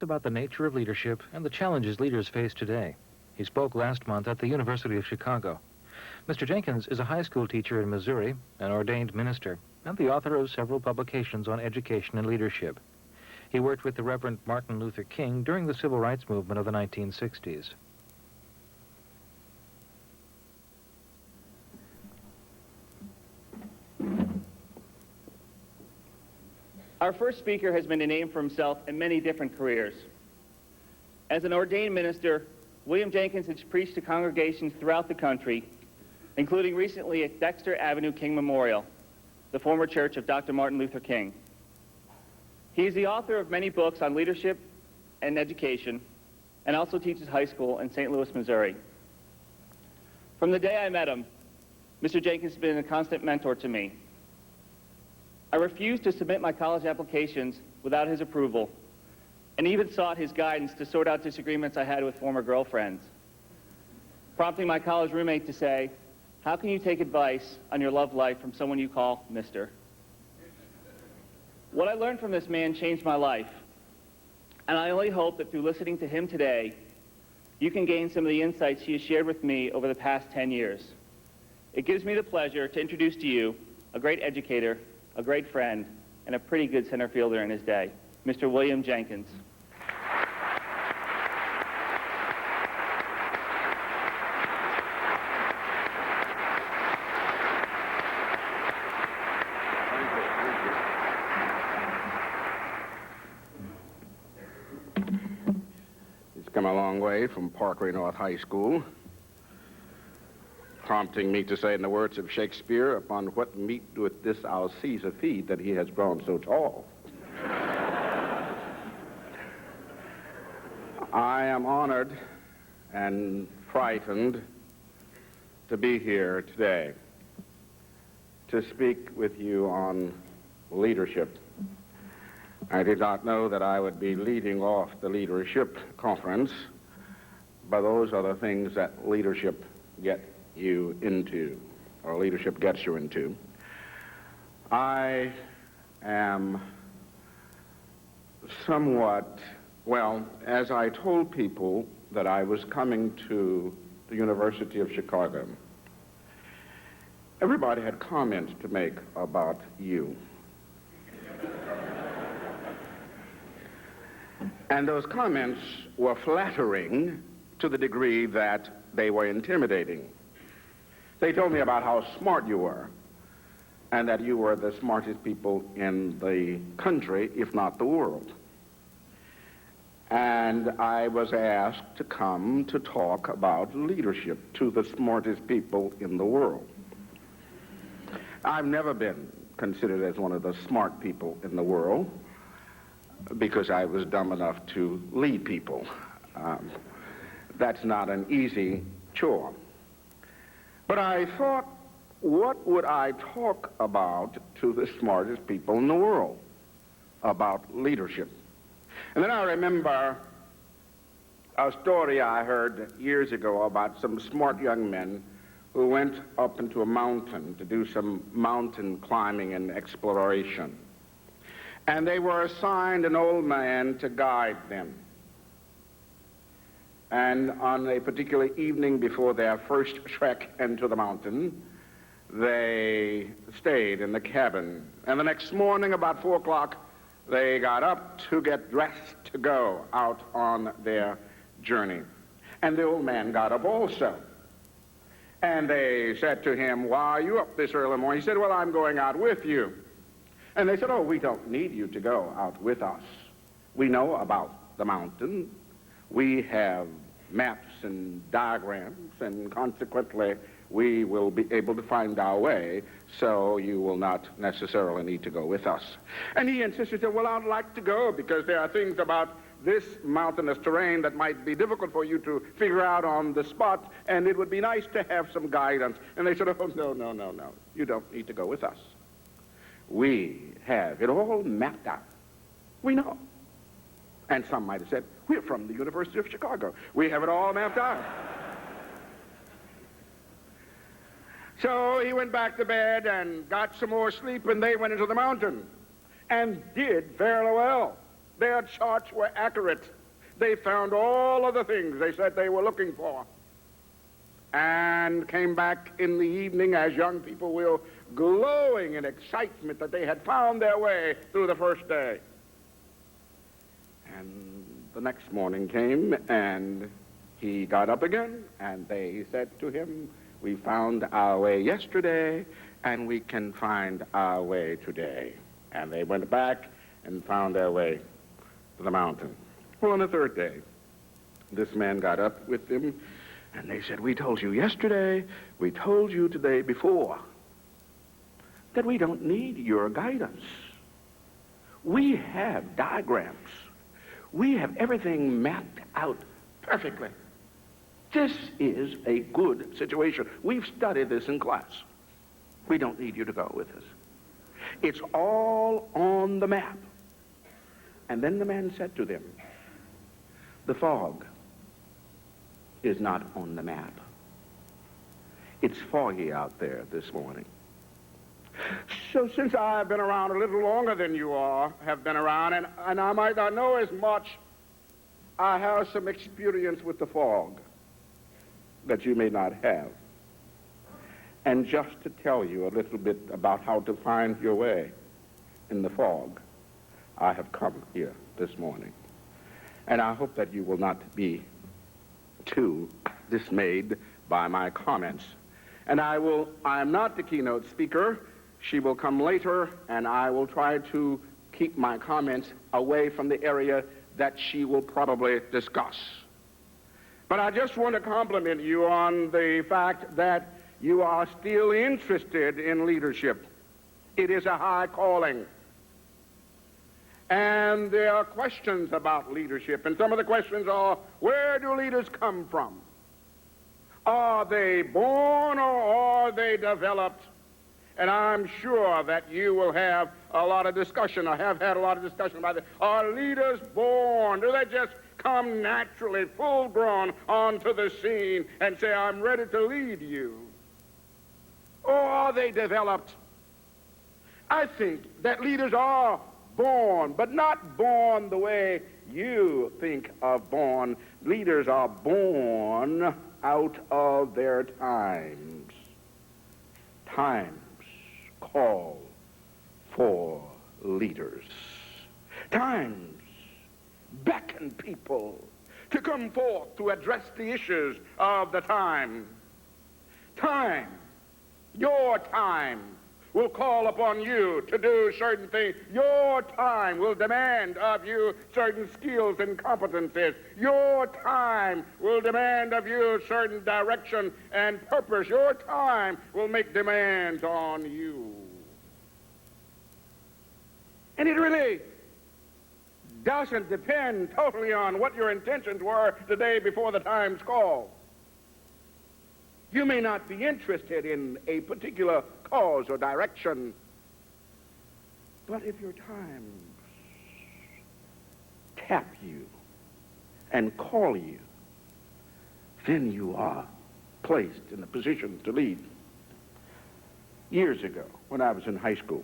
about the nature of leadership and the challenges leaders face today. He spoke last month at the University of Chicago. Mr. Jenkins is a high school teacher in Missouri, an ordained minister, and the author of several publications on education and leadership. He worked with the Reverend Martin Luther King during the civil rights movement of the 1960s. Our first speaker has made a name for himself in many different careers. As an ordained minister, William Jenkins has preached to congregations throughout the country, including recently at Dexter Avenue King Memorial, the former church of Dr. Martin Luther King. He is the author of many books on leadership and education, and also teaches high school in St. Louis, Missouri. From the day I met him, Mr. Jenkins has been a constant mentor to me. I refused to submit my college applications without his approval, and even sought his guidance to sort out disagreements I had with former girlfriends, prompting my college roommate to say, "How can you take advice on your love life from someone you call Mr.?" What I learned from this man changed my life, and I only hope that through listening to him today, you can gain some of the insights he has shared with me over the past 10 years. It gives me the pleasure to introduce to you a great educator, a great friend, and a pretty good center fielder in his day, Mr. William Jenkins. It's come a long way from Parkway North High School, prompting me to say in the words of Shakespeare, "Upon what meat doeth this our Caesar feed, that he has grown so tall?" I am honored and frightened to be here today to speak with you on leadership. I did not know that I would be leading off the leadership conference, but those are the things that leadership gets you into. I am somewhat, well, as I told people that I was coming to the University of Chicago, everybody had comments to make about you. And those comments were flattering to the degree that they were intimidating. They told me about how smart you were, and that you were the smartest people in the country, if not the world. And I was asked to come to talk about leadership to the smartest people in the world. I've never been considered as one of the smart people in the world because I was dumb enough to lead people. That's not an easy chore. But I thought, what would I talk about to the smartest people in the world about leadership? And then I remember a story I heard years ago about some smart young men who went up into a mountain to do some mountain climbing and exploration. And they were assigned an old man to guide them. And on a particular evening before their first trek into the mountain, they stayed in the cabin. And the next morning, about 4 o'clock, they got up to get dressed to go out on their journey. And the old man got up also. And they said to him, "Why are you up this early morning?" He said, "Well, I'm going out with you." And they said, "Oh, we don't need you to go out with us. We know about the mountain. We have maps and diagrams, and consequently, we will be able to find our way, so you will not necessarily need to go with us." And he insisted, "Well, I'd like to go because there are things about this mountainous terrain that might be difficult for you to figure out on the spot, and it would be nice to have some guidance." And they said, "Oh, no. You don't need to go with us. We have it all mapped out. We know." And some might have said, "We're from the University of Chicago. We have it all mapped out." So he went back to bed and got some more sleep, and they went into the mountain and did fairly well. Their charts were accurate. They found all of the things they said they were looking for, and came back in the evening, as young people will, glowing in excitement that they had found their way through the first day. And the next morning came, and he got up again, and they said to him, "We found our way yesterday, and we can find our way today." And they went back and found their way to the mountain. Well, on the third day, this man got up with them, and they said, "We told you yesterday, we told you today before, that we don't need your guidance. We have diagrams. We have everything mapped out perfectly. This is a good situation. We've studied this in class. We don't need you to go with us. It's all on the map." And then the man said to them, "The fog is not on the map. It's foggy out there this morning." So since I've been around a little longer than you all have been around, and I might not know as much, I have some experience with the fog that you may not have. And just to tell you a little bit about how to find your way in the fog, I have come here this morning. And I hope that you will not be too dismayed by my comments. And I am not the keynote speaker. She will come later, and I will try to keep my comments away from the area that she will probably discuss. But I just want to compliment you on the fact that you are still interested in leadership. It is a high calling. And there are questions about leadership, and some of the questions are, where do leaders come from? Are they born or are they developed? And I'm sure that you will have a lot of discussion, or have had a lot of discussion about it. Are leaders born? Do they just come naturally, full-grown, onto the scene and say, "I'm ready to lead you"? Or are they developed? I think that leaders are born, but not born the way you think of born. Leaders are born out of their times. Times call for leaders. Times beckon people to come forth to address the issues of the time. Time, your time, will call upon you to do certain things. Your time will demand of you certain skills and competencies. Your time will demand of you certain direction and purpose. Your time will make demands on you. And it really doesn't depend totally on what your intentions were the day before the time's call. You may not be interested in a particular cause or direction, but if your times tap you and call you, then you are placed in a position to lead. Years ago, when I was in high school,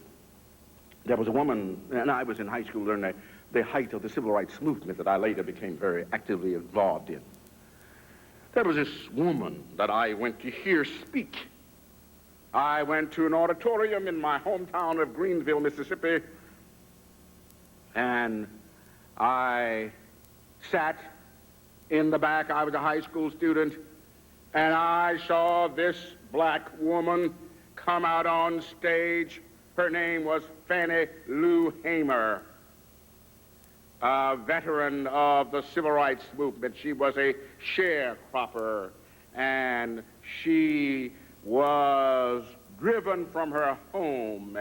there was a woman, and I was in high school during the height of the civil rights movement that I later became very actively involved in. There was this woman that I went to hear speak. I went to an auditorium in my hometown of Greenville, Mississippi, and I sat in the back. I was a high school student, and I saw this black woman come out on stage. Her name was Fannie Lou Hamer, a veteran of the civil rights movement. She was a sharecropper, and she was driven from her home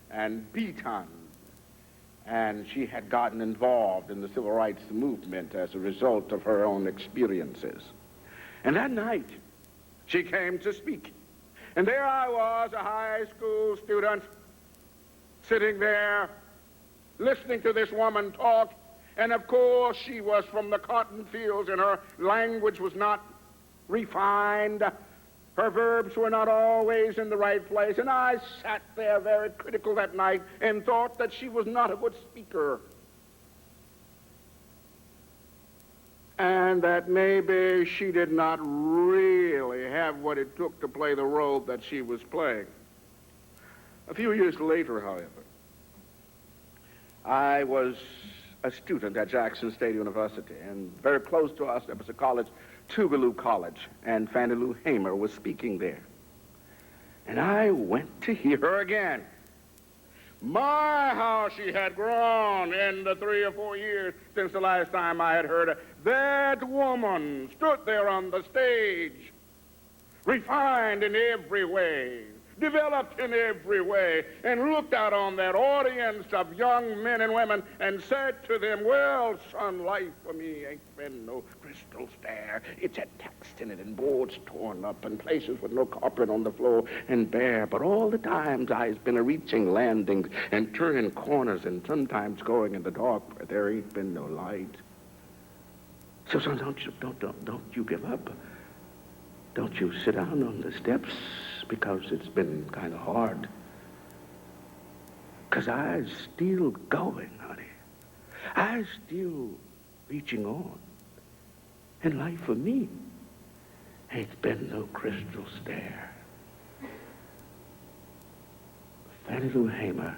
and beaten. And she had gotten involved in the civil rights movement as a result of her own experiences. And that night, she came to speak. And there I was, a high school student, sitting there, listening to this woman talk. And of course, she was from the cotton fields, and her language was not refined. Her verbs were not always in the right place. And I sat there very critical that night and thought that she was not a good speaker. and that maybe she did not really have what it took to play the role that she was playing. A few years later, however, I was a student at Jackson State University, and very close to us there was a college, Tougaloo College, and Fannie Lou Hamer was speaking there. And I went to hear her again. My, how she had grown in the 3 or 4 years since the last time I had heard her. That woman stood there on the stage, refined in every way, developed in every way, and looked out on that audience of young men and women and said to them, well, son, life for me ain't been no crystal stair. It's had text in it and boards torn up and places with no carpet on the floor and bare. But all the times I's been a-reaching landings and turning corners and sometimes going in the dark where there ain't been no light. So, son, don't you give up. Don't you sit down on the steps because it's been kind of hard. Because I's still going, honey. I's still reaching on. And life for me ain't been no crystal stair. Fannie Lou Hamer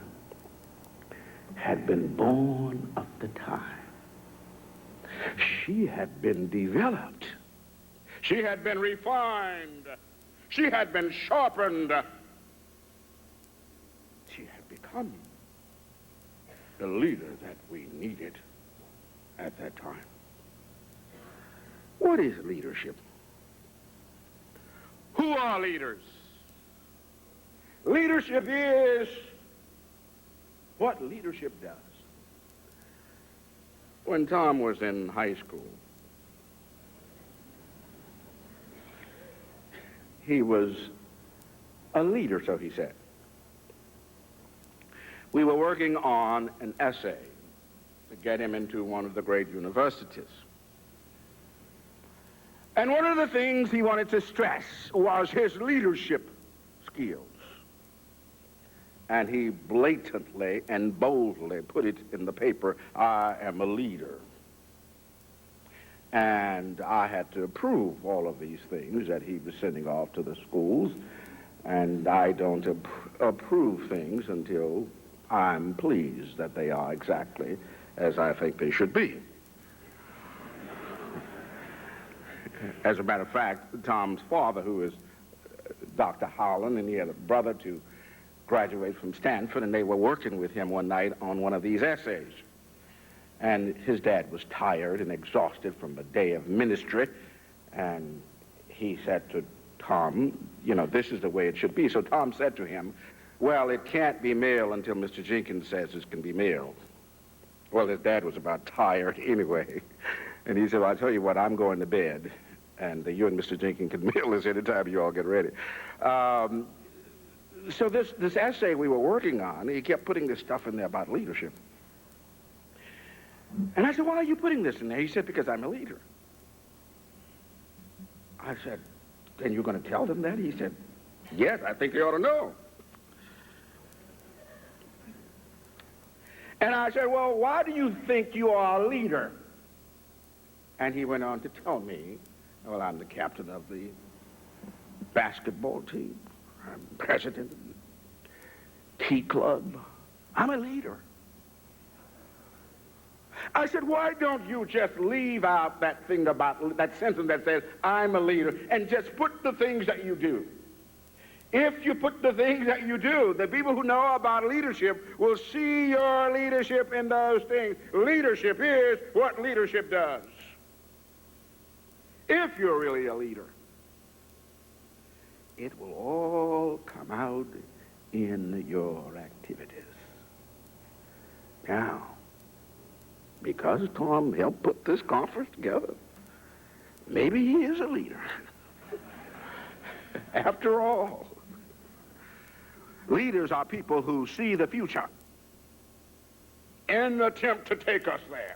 had been born of the time. She had been developed. She had been refined. She had been sharpened. She had become the leader that we needed at that time. What is leadership? Who are leaders? Leadership is what leadership does. When Tom was in high school, he was a leader, so he said. We were working on an essay to get him into one of the great universities. And one of the things he wanted to stress was his leadership skills. And he blatantly and boldly put it in the paper, I am a leader. And I had to approve all of these things that he was sending off to the schools. And I don't approve things until I'm pleased that they are exactly as I think they should be. As a matter of fact, Tom's father, who is Dr. Howland, and he had a brother to graduate from Stanford, and they were working with him one night on one of these essays. And his dad was tired and exhausted from a day of ministry, and he said to Tom, you know, this is the way it should be. So Tom said to him, well, it can't be mailed until Mr. Jenkins says it can be mailed. Well, his dad was about tired anyway. And he said, well, I'll tell you what, I'm going to bed, and you and Mr. Jenkins can mail this anytime you all get ready. So this essay we were working on, he kept putting this stuff in there about leadership. And I said, why are you putting this in there? He said, because I'm a leader. I said, and you're going to tell them that? He said, yes, I think they ought to know. And I said, well, why do you think you are a leader? And he went on to tell me, well, I'm the captain of the basketball team. I'm president of the Tea Club. I'm a leader. I said, why don't you just leave out that thing about, that sentence that says, I'm a leader, and just put the things that you do. If you put the things that you do, the people who know about leadership will see your leadership in those things. Leadership is what leadership does. If you're really a leader, it will all come out in your activities. Now, because Tom helped put this conference together, maybe he is a leader. After all, leaders are people who see the future and attempt to take us there.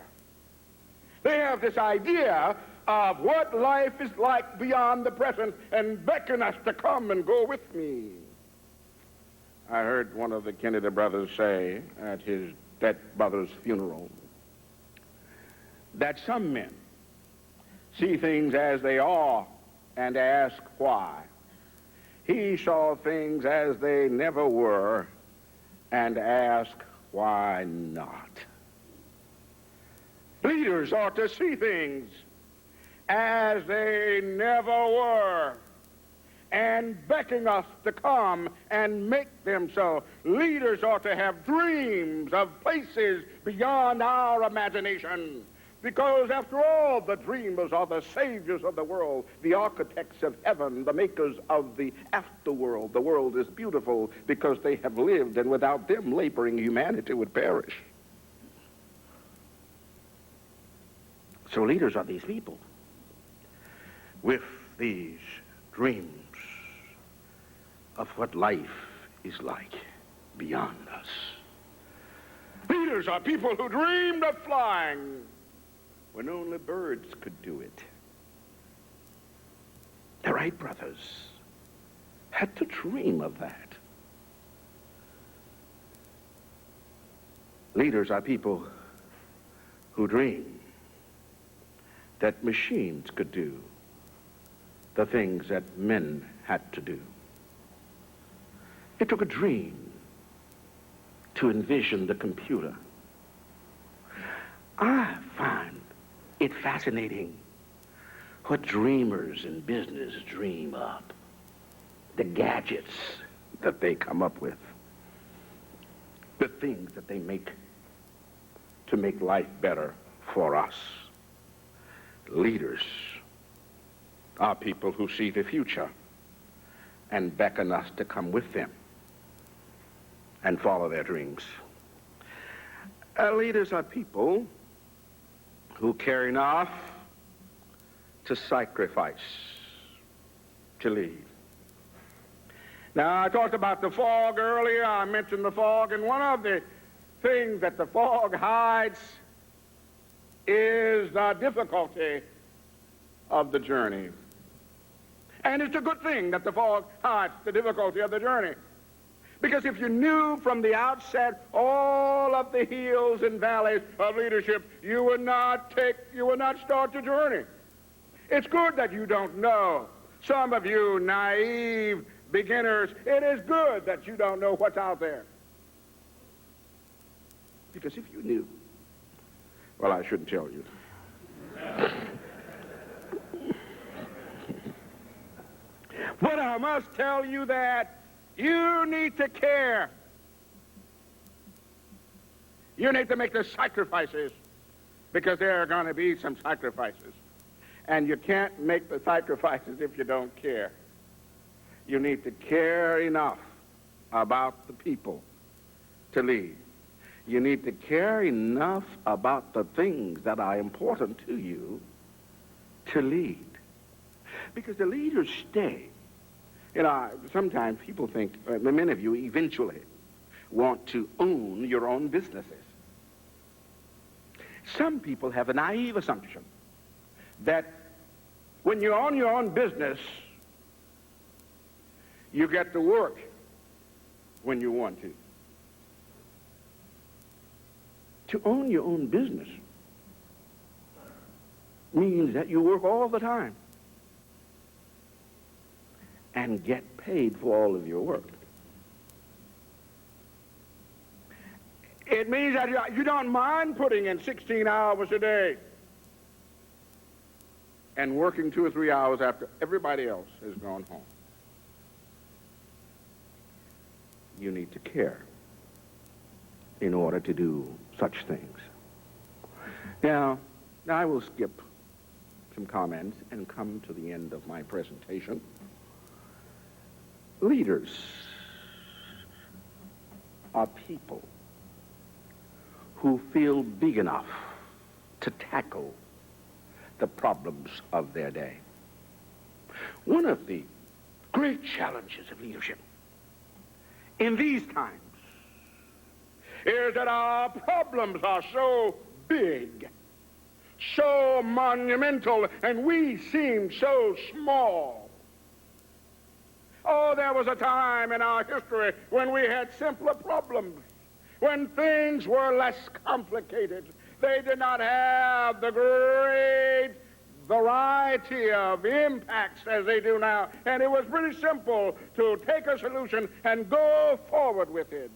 They have this idea of what life is like beyond the present and beckon us to come and go with me. I heard one of the Kennedy brothers say at his dead brother's funeral that some men see things as they are and ask why. He saw things as they never were and ask why not. Leaders ought to see things as they never were and beckon us to come and make them so. Leaders ought to have dreams of places beyond our imagination, because after all, the dreamers are the saviors of the world, the architects of heaven, the makers of the afterworld. The world is beautiful because they have lived, and without them laboring, humanity would perish. So leaders are these people with these dreams of what life is like beyond us. Leaders are people who dreamed of flying when only birds could do it. The Wright brothers had to dream of that. Leaders are people who dream that machines could do the things that men had to do. It took a dream to envision the computer. I find it fascinating what dreamers in business dream up, the gadgets that they come up with, the things that they make to make life better for us. Leaders are people who see the future and beckon us to come with them and follow their dreams. Leaders are people who care enough to sacrifice, to lead. Now, I talked about the fog earlier. I mentioned the fog, and one of the things that the fog hides is the difficulty of the journey. And it's a good thing that the fog hides the difficulty of the journey. Because if you knew from the outset all of the hills and valleys of leadership, you would not start the journey. It's good that you don't know. Some of you naive beginners, it is good that you don't know what's out there. Because if you knew, well, I shouldn't tell you. But I must tell you that you need to care. You need to make the sacrifices, because there are going to be some sacrifices. And you can't make the sacrifices if you don't care. You need to care enough about the people to lead. You need to care enough about the things that are important to you to lead. Because the leaders stay. You know, sometimes people think, many of you eventually want to own your own businesses. Some people have a naive assumption that when you own your own business, you get to work when you want to. To own your own business means that you work all the time and get paid for all of your work. It means that you don't mind putting in 16 hours a day and working 2 or 3 hours after everybody else has gone home. You need to care in order to do such things. Now I will skip some comments and come to the end of my presentation. Leaders are people who feel big enough to tackle the problems of their day. One of the great challenges of leadership in these times is that our problems are so big, so monumental, and we seem so small. Oh, there was a time in our history when we had simpler problems, when things were less complicated. They did not have the great variety of impacts as they do now, and it was pretty simple to take a solution and go forward with it.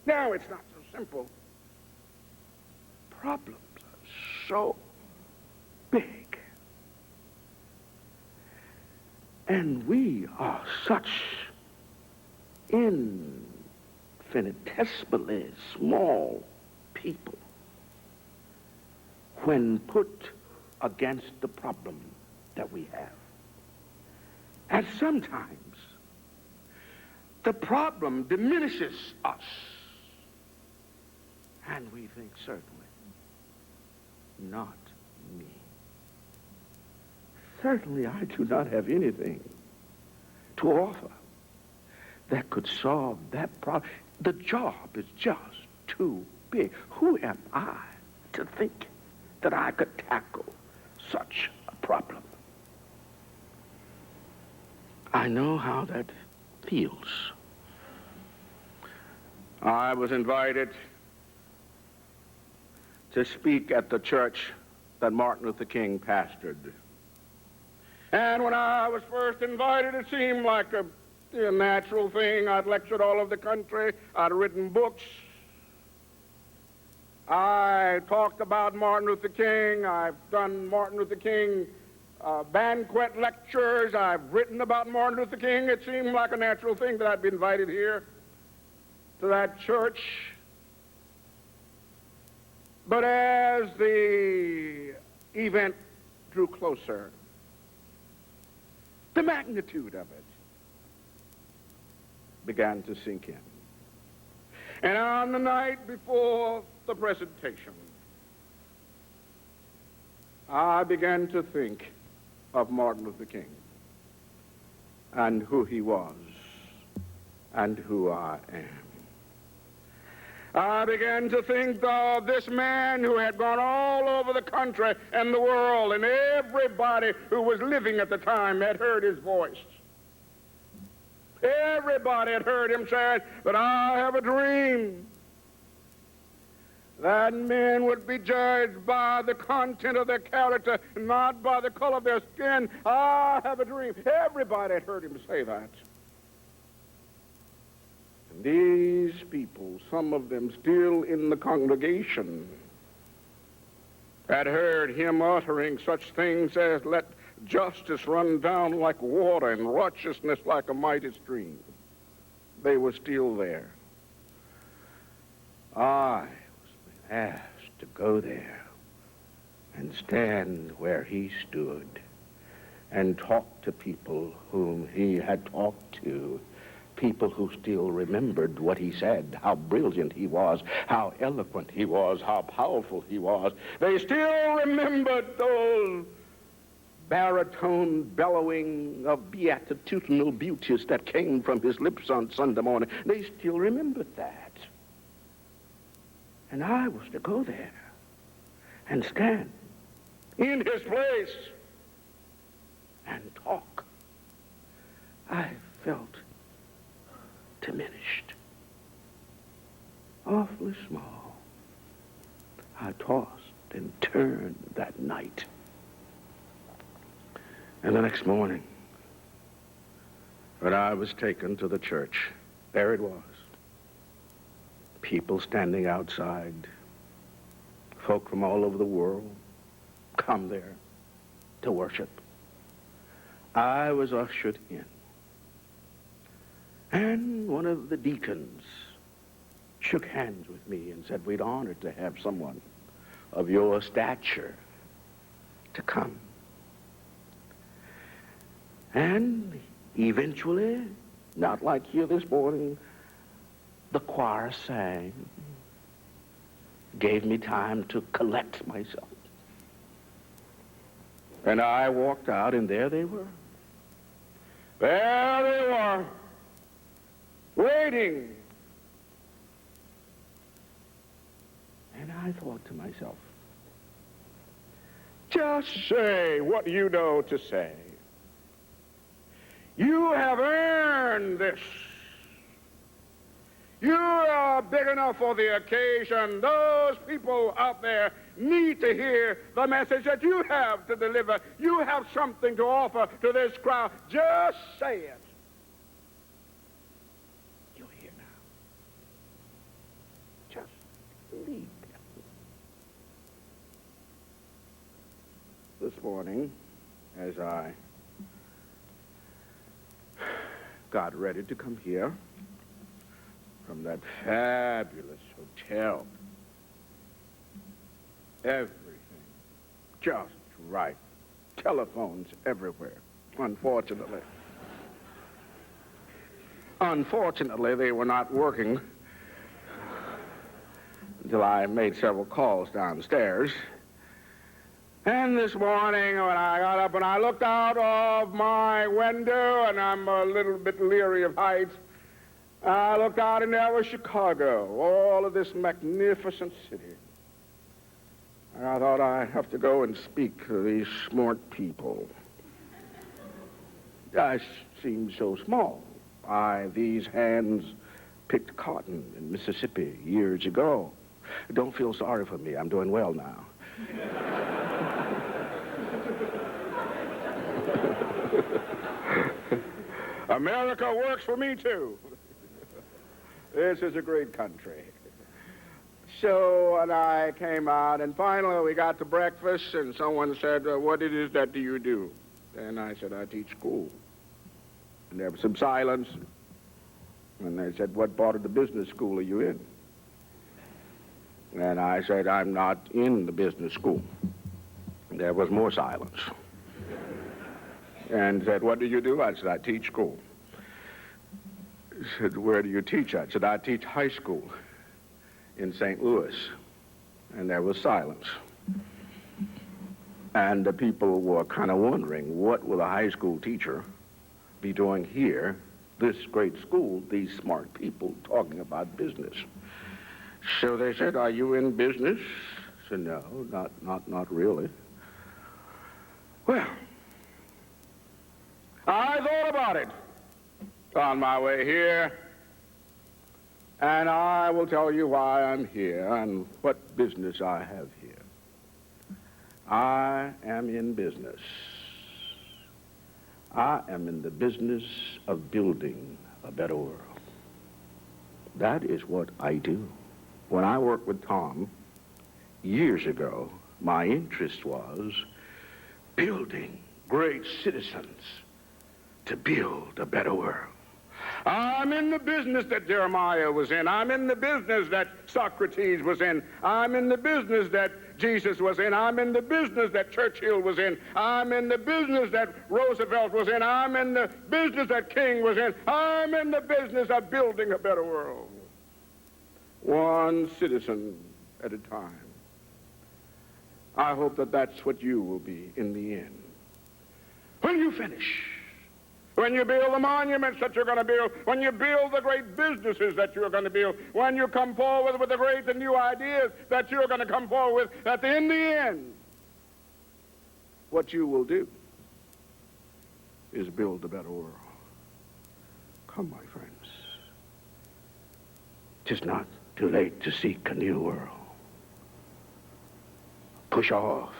Now it's not so simple. Problems are so big, and we are such infinitesimally small people when put against the problem that we have. And sometimes the problem diminishes us, and we think, certainly not me. Certainly I do not have anything to offer that could solve that problem. The job is just too big. Who am I to think that I could tackle such a problem? I know how that feels. I was invited to speak at the church that Martin Luther King pastored. And when I was first invited, it seemed like a natural thing. I'd lectured all over the country. I'd written books. I talked about Martin Luther King. I've done Martin Luther King banquet lectures. I've written about Martin Luther King. It seemed like a natural thing that I'd be invited here to that church. But as the event drew closer, the magnitude of it began to sink in. And on the night before the presentation, I began to think of Martin Luther King and who he was and who I am. I began to think of this man who had gone all over the country and the world, and everybody who was living at the time had heard his voice. Everybody had heard him say that I have a dream that men would be judged by the content of their character, not by the color of their skin. I have a dream. Everybody had heard him say that. And these people, some of them still in the congregation, had heard him uttering such things as, let justice run down like water and righteousness like a mighty stream. They were still there. I was asked to go there and stand where he stood and talk to people whom he had talked to, people who still remembered what he said, how brilliant he was, how eloquent he was, how powerful he was. They still remembered those baritone bellowing of beatitudinal beauties that came from his lips on Sunday morning. They still remembered that. And I was to go there and stand in his place and talk. I felt diminished, awfully small. I tossed and turned that night. And the next morning, when I was taken to the church, there it was. People standing outside, folk from all over the world come there to worship. I was ushered in. And one of the deacons shook hands with me and said, we'd honored to have someone of your stature to come. And eventually, not like here this morning, the choir sang, gave me time to collect myself. And I walked out, and there they were. There they were, waiting. And I thought to myself, just say what you know to say. You have earned this. You are big enough for the occasion. Those people out there need to hear the message that you have to deliver. You have something to offer to this crowd. Just say it. You're here now. Just leave them. This morning, as I got ready to come here from that fabulous hotel, everything just right. Telephones everywhere, unfortunately. Unfortunately, they were not working until I made several calls downstairs. And this morning, when I got up and I looked out of my window, and I'm a little bit leery of heights, I looked out and there was Chicago, all of this magnificent city. And I thought, I have to go and speak to these smart people. I seem so small. These hands picked cotton in Mississippi years ago. Don't feel sorry for me. I'm doing well now. America works for me, too. This is a great country. So, and I came out, and finally we got to breakfast, and someone said, what it is that do you do? And I said, I teach school. And there was some silence. And they said, what part of the business school are you in? And I said, I'm not in the business school. And there was more silence. And said, what do you do? I said, I teach school. He said, where do you teach? I said, I teach high school in St. Louis. And there was silence. And the people were kind of wondering, what will a high school teacher be doing here, this great school, these smart people talking about business? So they said, are you in business? I said, no, not really. Well, I thought about it on my way here, and I will tell you why I'm here and what business I have here. I am in business. I am in the business of building a better world. That is what I do. When I worked with Tom years ago, my interest was building great citizens to build a better world. I'm in the business that Jeremiah was in. I'm in the business that Socrates was in. I'm in the business that Jesus was in. I'm in the business that Churchill was in. I'm in the business that Roosevelt was in. I'm in the business that King was in. I'm in the business of building a better world. One citizen at a time. I hope that that's what you will be in the end. When you finish, when you build the monuments that you're going to build, when you build the great businesses that you're going to build, when you come forward with the great and new ideas that you're going to come forward with, that in the end, what you will do is build a better world. Come, my friends. 'Tis not too late to seek a new world. Push off.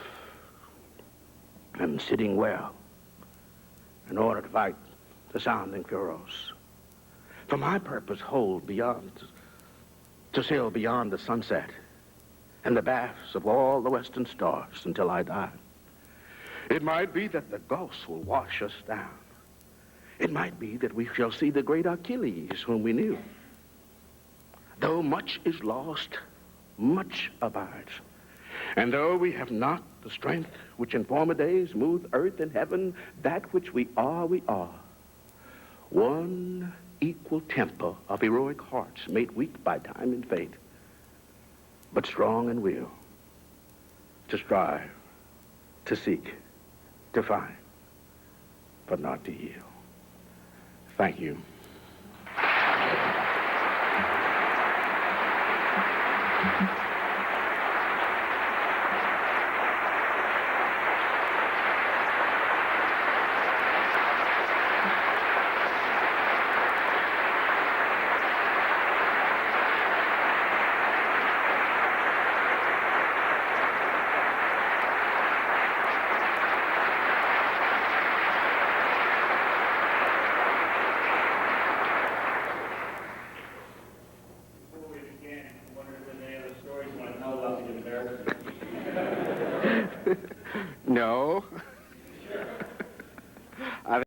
I'm sitting well in order to fight the sounding furrows. For my purpose hold beyond, to sail beyond the sunset and the baths of all the western stars until I die. It might be that the gulfs will wash us down. It might be that we shall see the great Achilles whom we knew. Though much is lost, much abides. And though we have not the strength which in former days moved earth and heaven, that which we are, we are. One equal temper of heroic hearts made weak by time and fate, but strong in will, to strive, to seek, to find, but not to yield. Thank you. No. I